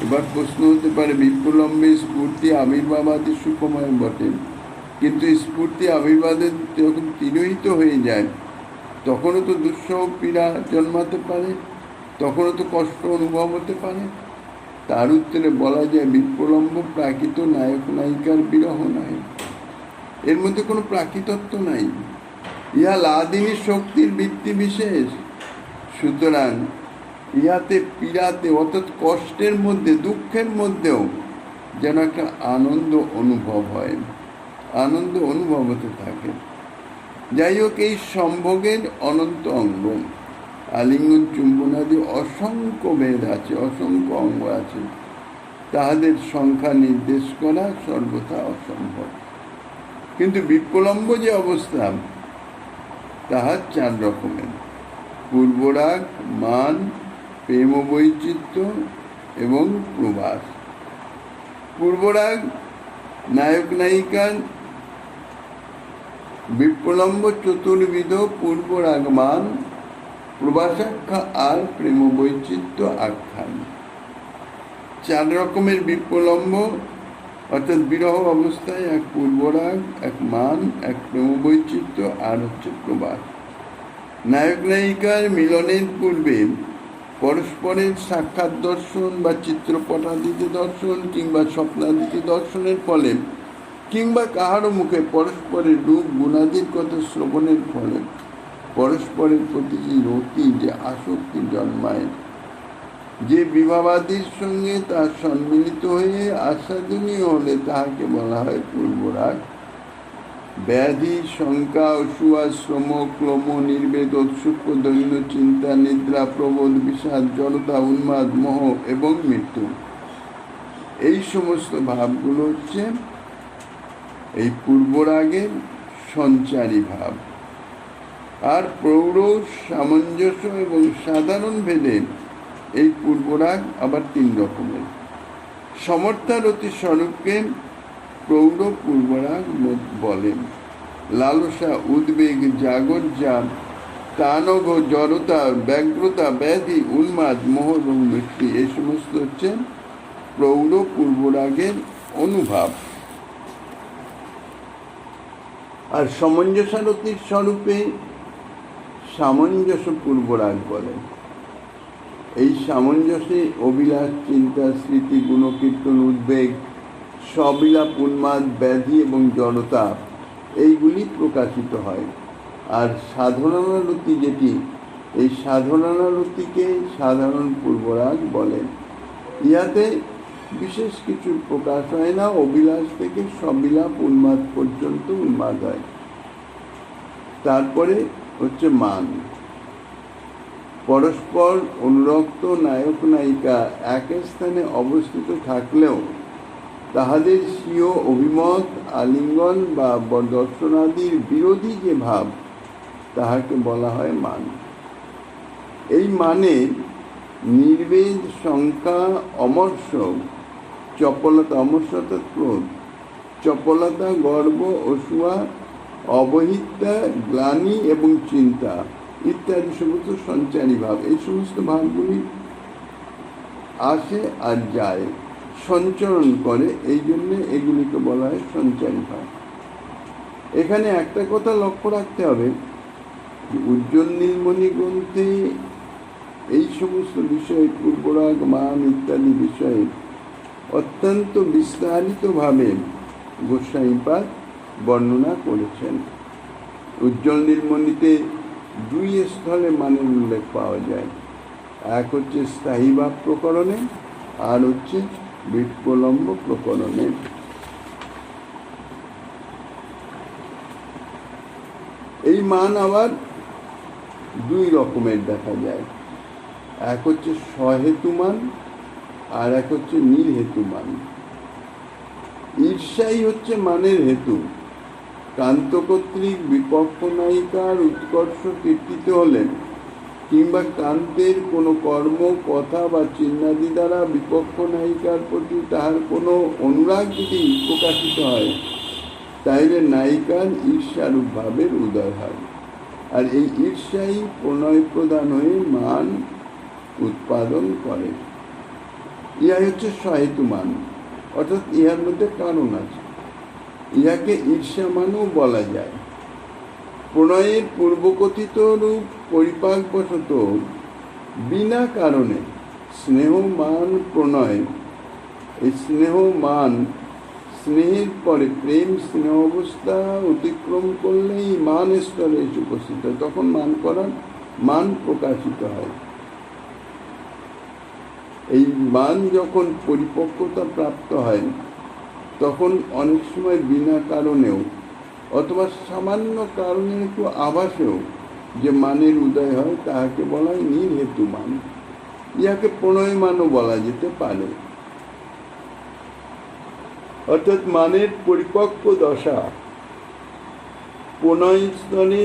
এবার প্রশ্ন হতে পারে বিপ্রলম্বে স্ফূর্তি আবির্ভাবাদি সুখময় বটে, কিন্তু স্ফূর্তি আবির্ভাবে যখন তিরোহিত হয়ে যায় তখনও তো দুঃসহ পীড়া জন্মাতে পারে, তখনও তো কষ্ট অনুভব হতে পারে। তার উত্তরে বলা যায় বিপ্রলম্ব প্রাকৃত নায়ক নায়িকার বিরহ নয়, এর মধ্যে কোনো প্রাকৃতত্ব নাই, ইহা লাদিনী শক্তির ভিত্তি বিশেষ। সুতরাং ইহাতে পীড়াতে অর্থাৎ কষ্টের মধ্যে, দুঃখের মধ্যেও যেন একটা আনন্দ অনুভব হয়, আনন্দ অনুভব হতে থাকে। যাই হোক, এই সম্ভোগের অনন্ত অঙ্গ আলিঙ্গন, চুম্বনাদি অসংখ্য ভেদ আছে, অসংখ্য অঙ্গ আছে, তাহাদের সংখ্যা নির্দেশ করা সর্বথা অসম্ভব। কিন্তু বিপ্রলম্ব যে অবস্থা তাহা 4 রকমের: পূর্বরাগ, মান, প্রেম বৈচিত্র্য এবং প্রবাস। পূর্বরাগ নায়ক নায়িকার বিপ্রলম্ব চতুর্বিধ পূর্বরাগ মান প্রবাসাখ্যা আর প্রেম বৈচিত্র্য আখ্যান। 4 রকমের বিপ্লম্ব, অর্থাৎ বিরহ অবস্থায় এক পূর্বরাগ, এক মান, এক প্রেম বৈচিত্র্য আর হচ্ছে প্রবাস। নায়ক নায়িকার মিলনের পূর্বে পরস্পরের সাক্ষাৎ দর্শন বা চিত্রপটাদিতে দর্শন কিংবা স্বপ্নাদিতে দর্শনের ফলে কিংবা কাহারও মুখে পরস্পরের রূপ গুণাদির কথা শ্রবণের ফলে পরস্পরের প্রতি যে রতি, যে আসক্তি জন্মায়, যে বিবাহাদির সঙ্গে তার সম্মিলিত হয়ে আস্বাদনীয় হলে তাহাকে বলা হয় পূর্বরাগ। ব্যাধি, শঙ্কা, অসূয়া, শ্রম, ক্লোম, নির্বেদ, ঔৎসুক্য, দৈন্য, চিন্তা, নিদ্রা, প্রবোধ, বিষাদ, জড়তা, উন্মাদ, মোহ এবং মৃত্যু, এই সমস্ত ভাবগুলো হচ্ছে এই পূর্বরাগের সঞ্চারী ভাব। আর প্রৌঢ়, সামঞ্জস্য এবং সাধারণ ভেদে এই পূর্বরাগ আবার 3 রকমের। সমর্থারতি স্বরূপকে প্রৌঢ় পূর্বরাগ বলেন। লালসা, উদ্বেগ, জাগজ্জা, তানগ, জড়তা, ব্যগ্রতা, ব্যাধি, উন্মাদ, মোহ এবং মৃত্যু, এই সমস্ত হচ্ছে প্রৌঢ় পূর্বরাগের অনুভাব। আর সামঞ্জস্যারতির স্বরূপে সামঞ্জস্য পূর্বরাগ বলেন। এই সামঞ্জস্যে অভিলাষ, চিন্তা, স্মৃতি, গুণকীর্তন, উদ্বেগ, সবিলাপ, উন্মাদ, ব্যাধি এবং জড়তা, এইগুলি প্রকাশিত হয়। আর সাধারণারতি যেটি, এই সাধারণারতিকে সাধারণ পূর্বরাগ বলেন। ইহাতে বিশেষ কিছু প্রকাশ হয় না, অভিলাষ থেকে সবিলাপ, উন্মাদ পর্যন্ত উন্মাদ হয়। তারপরে হচ্ছে মান। পরস্পর অনুরক্ত নায়ক নায়িকা এক স্থানে অবস্থিত থাকলেও তাহাদের স্বীয় অভিমত, আলিঙ্গন বা দর্শনাদির বিরোধী যে ভাব, তাহাকে বলা হয় মান। এই মানে নির্বেদ, শঙ্কা, অমর্ষ, চপলতা, অমর্ষতা ক্রোধ, চপলতা, গর্ব, অসূয়া, অবহিতা, গ্লানি এবং চিন্তা ইত্যাদি সমস্ত সঞ্চারী ভাব। এই সমস্ত ভাবগুলি আসে আর যায়, সঞ্চরণ করে, এই জন্য এগুলিকে বলা হয় সঞ্চারী ভাব। এখানে একটা কথা লক্ষ্য রাখতে হবে, উজ্জ্বল নীলমণি গ্রন্থে এই সমস্ত বিষয়ে, পূর্বরাগ, মান ইত্যাদি বিষয়ে অত্যন্ত বিস্তারিতভাবে গোস্বামীপাদ বর্ণনা করেছেন। উজ্জ্বল নীলমণিতে 2 স্থলে মানের উল্লেখ পাওয়া যায়। এক হচ্ছে স্থায়ী ভাব প্রকরণে, আর হচ্ছে বিপ্লম্ব প্রকরণে। এই মান আবার 2 রকমের দেখা যায়। এক হচ্ছে স্বহেতুমান আর এক হচ্ছে নির্হেতুমান। ঈর্ষাই হচ্ছে মানের হেতু। কান্ত কর্তৃক বিপক্ষ নায়িকার উৎকর্ষ কীর্তিত হলেন কিংবা কান্তের কোনো কর্ম, কথা বা চিহ্নাদি দ্বারা বিপক্ষ নায়িকার প্রতি তাহার কোনো অনুরাগ যদি প্রকাশিত হয়, তাইলে নায়িকার ঈর্ষারূপ ভাবের উদয় হয়। আর এই ঈর্ষাই প্রণয় প্রদান হয়ে মান উৎপাদন করে। ইহা হচ্ছে সহেতু মান, অর্থাৎ ইহার মধ্যে কারণ আছে। ইহাকে ঈর্ষা মানও বলা যায়। প্রণয়ের পূর্বকথিত রূপ পরিপাকবশত বিনা কারণে স্নেহ, মান, প্রণয়, এই স্নেহ, মান, স্নেহের পরে প্রেম, স্নেহ অবস্থা অতিক্রম করলেই মান স্তরে এসে উপস্থিত হয়, তখন মান প্রকাশিত হয়। এই মান যখন পরিপক্কতা প্রাপ্ত হয়, তখন অনেক সময় বিনা কারণেও অথবা সামান্য কারণের একটু আভাসেও যে মানের উদয় হয়, তাহাকে বলা হয় নির্হেতু মান। ইহাকে প্রণয় মানও বলা যেতে পারে। অর্থাৎ মানের পরিপক্ক দশা প্রণয় স্তরে,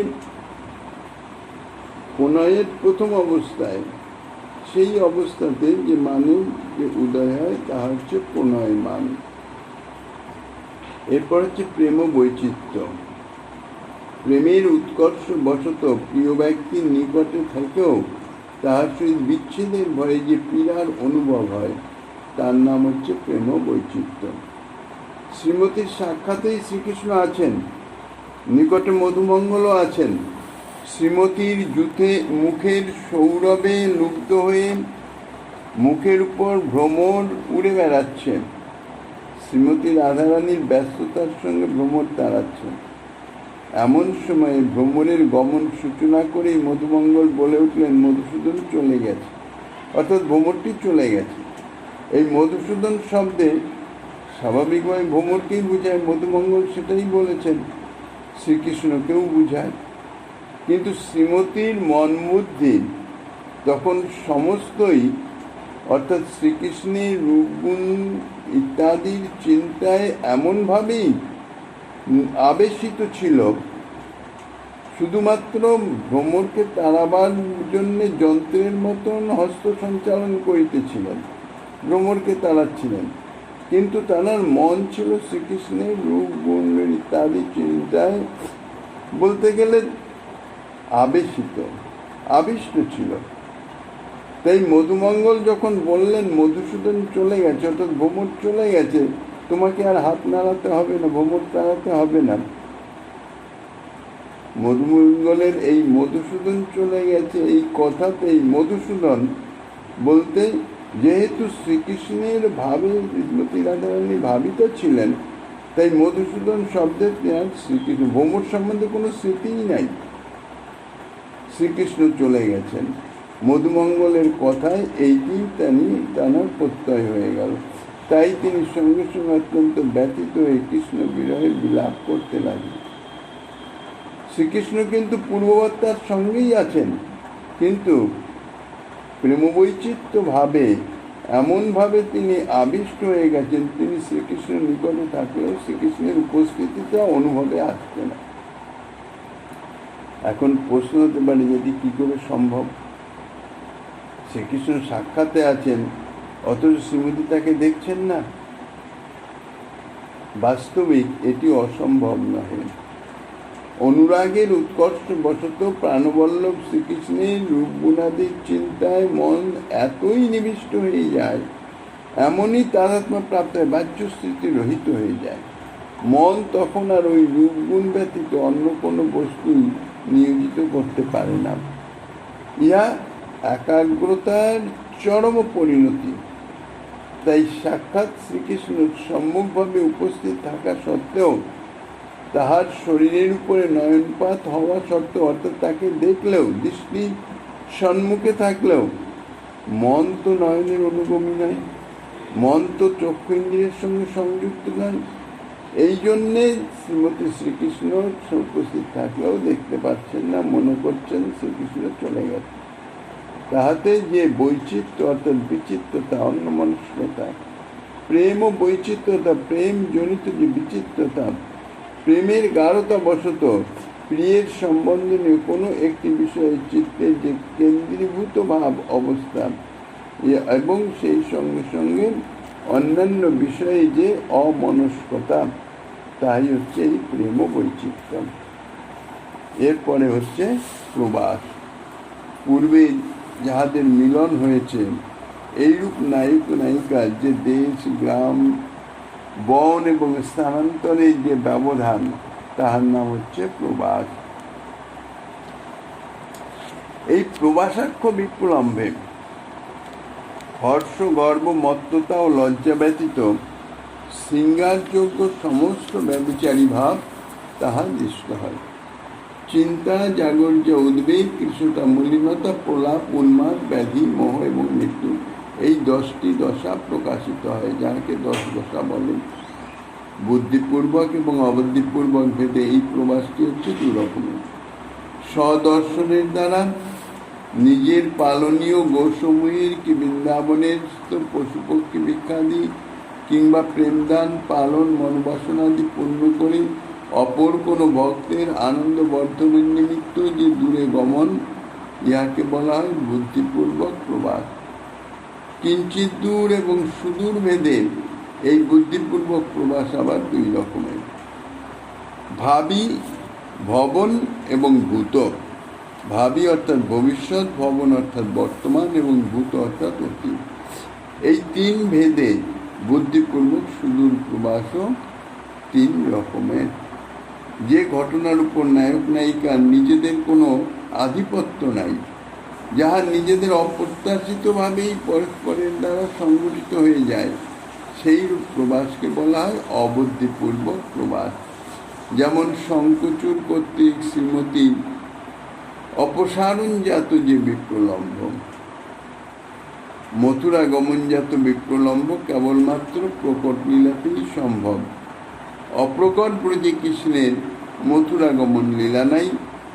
প্রণয়ের প্রথম অবস্থায়, সেই অবস্থাতে যে মানের যে উদয় হয় তাহা হচ্ছে প্রণয় মান। এরপর হচ্ছে প্রেম বৈচিত্র্য। প্রেমের উৎকর্ষ বশত প্রিয় ব্যক্তির নিকটে থেকেও তাহার সহিত বিচ্ছেদের ভয়ে যে পীড়ার অনুভব হয়, তার নাম হচ্ছে প্রেম বৈচিত্র্য। শ্রীমতীর সাক্ষাতেই শ্রীকৃষ্ণ আছেন, নিকটে মধুমঙ্গলও আছেন। শ্রীমতীর মুখের সৌরভে লুব্ধ হয়ে মুখের উপর ভ্রমর উড়ে বেড়াচ্ছে। শ্রীমতী রাধারানীর ব্যস্ততার সঙ্গে ভ্রমর তাড়াচ্ছেন। এমন সময়ে ভ্রমরের গমন সূচনা করেই মধুমঙ্গল বলে উঠলেন, মধুসূদন চলে গেছে, অর্থাৎ ভ্রমরটি চলে গেছে। এই মধুসূদন শব্দে স্বাভাবিকভাবে ভ্রমরকেই বুঝায়, মধুমঙ্গল সেটাই বলেছেন, শ্রীকৃষ্ণকেও বুঝায়। কিন্তু শ্রীমতীর মন বুদ্ধি তখন সমস্তই, অর্থাৎ শ্রীকৃষ্ণের রূপগুণ ইত্যাদির চিন্তায় এমনভাবেই আবেশিত ছিল, শুধুমাত্র ভ্রমরকে তাড়াবার জন্যে যন্ত্রের মতন হস্ত সঞ্চালন করিতেছিলেন, ভ্রমরকে তাড়াচ্ছিলেন, কিন্তু তার মন ছিল শ্রীকৃষ্ণের রূপ গুণ ইত্যাদি চিন্তায়, বলতে গেলে আবিষ্ট ছিল। তাই মধুমঙ্গল যখন বললেন মধুসূদন চলে গেছে, অর্থাৎ ভ্রমর চলে গেছে, তোমাকে আর হাত নাড়াতে হবে না, ভ্রমর তাড়াতে হবে না। মধুমঙ্গলের এই মধুসূদন চলে গেছে এই কথাতেই মধুসূদন বলতে, যেহেতু শ্রীকৃষ্ণের ভাবে শ্রীমতী রাধারানী ভাবিত ছিলেন, তাই মধুসূদন শব্দের শ্রীকৃষ্ণ, ভ্রমর সম্বন্ধে কোনো স্মৃতিই নাই। শ্রীকৃষ্ণ চলে গেছেন, মধুমঙ্গলের কথায় এইটি তার প্রত্যয় হয়ে গেল। তাই তিনি সঙ্গে সঙ্গে অত্যন্ত ব্যথিত হয়ে কৃষ্ণ বিরহে বিলাপ করতে লাগলেন। শ্রীকৃষ্ণ কিন্তু পূর্ববর্তার সঙ্গেই আছেন, কিন্তু প্রেমবৈচিত্র্য ভাবে এমনভাবে তিনি আবিষ্ট হয়ে গেছেন, তিনি শ্রীকৃষ্ণের নিকটে থাকলেও শ্রীকৃষ্ণের উপস্থিতিটা অনুভবে আসছে না। এখন প্রশ্ন হতে পারে, যদি কি করে সম্ভব? শ্রীকৃষ্ণ সাক্ষাতে আছেন, অথচ শ্রীমতী তাকে দেখছেন না। বাস্তবিক এটি অসম্ভব নহে। অনুরাগের উৎকর্ষ বশত প্রাণবল্লভ শ্রীকৃষ্ণের রূপগুণাদির চিন্তায় মন এতই নিবিষ্ট হয়ে যায়, এমনই তাদাত্ম্য প্রাপ্ত হয়, বাহ্য স্মৃতি রহিত হয়ে যায়। মন তখন আর ওই রূপগুণ ব্যতীত অন্য কোনো বস্তু নিয়োজিত করতে পারে না। ইহা একাগ্রতার চরম পরিণতি। তাই সাক্ষাৎ শ্রীকৃষ্ণ সম্মুখভাবে উপস্থিত থাকা সত্ত্বেও, তাহার শরীরের উপরে নয়নপাত হওয়া সত্ত্বেও, অর্থাৎ তাকে দেখলেও, দৃষ্টি সম্মুখে থাকলেও মন তো নয়নের অনুগমী নয়, মন তো চক্ষু ইন্দ্রিয়ের সঙ্গে সংযুক্ত নয়। এই জন্যে শ্রীমতী শ্রীকৃষ্ণ উপস্থিত থাকলেও দেখতে পাচ্ছেন না, মনে করছেন শ্রীকৃষ্ণ চলে গেছে। তাহাতে যে বৈচিত্র্য, অর্থাৎ বিচিত্রতা, অন্যমনস্কতা, প্রেম ও বৈচিত্র্যতা, প্রেম জনিত যে বিচিত্রতা, প্রেমের গাঢ়তা বশত প্রিয়ের সম্বন্ধে কোনো একটি বিষয়ে চিত্তের যে কেন্দ্রীভূত ভাব অবস্থা এবং সেই সঙ্গে সঙ্গে অন্যান্য বিষয়ে যে অমনস্কতা, তাই হচ্ছে এই প্রেম বৈচিত্র্য। এরপরে হচ্ছে প্রবাস। পূর্বে যাহাদের মিলন হয়েছে, এইরূপ নায়ক নায়িকার যে দেশ, গ্রাম, বন এবং স্থানান্তরের যে ব্যবধান, তাহার নাম হচ্ছে প্রবাস। এই প্রবাসাক্ষ বিপ্লম্বে হর্ষ, গর্ব, মত্ততা ও লজ্জা ব্যতীত শৃঙ্গারযোগ্য সমস্ত ব্যভিচারী ভাব তাহা দৃষ্ট হয়। চিন্তা, জাগর্য, উদ্বেগ, কৃষ্ণতা, মলিনতা, প্রলাপ, উন্মাদ, ব্যাধি, মোহ এবং মৃত্যু, এই 10টি দশা প্রকাশিত হয়, যাকে 10 দশা বলে। বুদ্ধিপূর্বক এবং অবুদ্ধিপূর্বক ভেদে এই প্রবাসটি হচ্ছে 2 রকমের। স্বদর্শনের দ্বারা নিজের পালনীয় গোসমূহের কি বৃন্দাবনের পশুপক্ষী ভিক্ষাদি কিংবা প্রেমদান, পালন, মনোবাসনাদি পূর্ণ করে অপর কোনো ভক্তের আনন্দ বর্ধনের নিমিত্ত যে দূরে গমন, ইহাকে বলা হয় বুদ্ধিপূর্বক প্রবাস। কিঞ্চিত দূর এবং সুদূর ভেদে এই বুদ্ধিপূর্বক প্রবাস আবার 2 রকমের। ভবন এবং ভূত। ভাবী অর্থাৎ ভবিষ্যৎ, ভবন অর্থাৎ বর্তমান এবং ভূত অর্থাৎ অতীত। এই তিন ভেদে বুদ্ধিপূর্বক সুদূর প্রবাসও তিন রকমের। যে ঘটনার উপর নায়ক নায়িকার নিজেদের কোনো আধিপত্য নাই, যাহা নিজেদের অপ্রত্যাশিতভাবেই পরস্পরের দ্বারা সংগঠিত হয়ে যায়, সেই রূপ প্রবাসকে বলা হয় অবুদ্ধিপূর্বক প্রবাস। যেমন শঙ্কচূড় কর্তৃক শ্রীমতী অপসারণজাত যে বিপ্রলম্ব, মথুরা গমনজাত বিপ্রলম্ব কেবলমাত্র প্রকট লীলাতেই সম্ভব। অপ্রকট ব্রজে কৃষ্ণের মথুরা গমন লীলা নাই,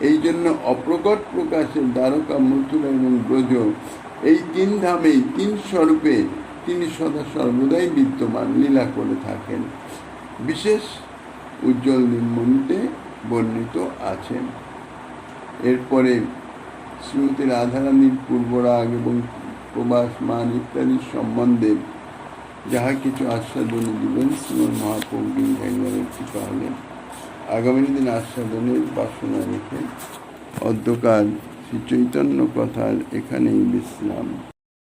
এই জন্য অপ্রকট প্রকাশের দ্বারকা, মথুরা এবং ব্রজ, এই তিন ধামেই তিন স্বরূপে তিনি সদা সর্বদাই বিদ্যমান লীলা করে থাকেন, বিশেষ উজ্জ্বল নিম্নতে বর্ণিত আছেন। এরপরে শ্রীমতী রাধারানীর পূর্বরাগ এবং প্রবাস মান ইত্যাদির সম্বন্ধে যাহা কিছু আস্বাদন দিবেন শ্রীমৎ মহাপ্রভু কৃপা হলেন। আগামী দিন আস্বাদনের বাসনা রেখে অধ্যকার শ্রী চৈতন্য কথার এখানেই বিশ্রাম।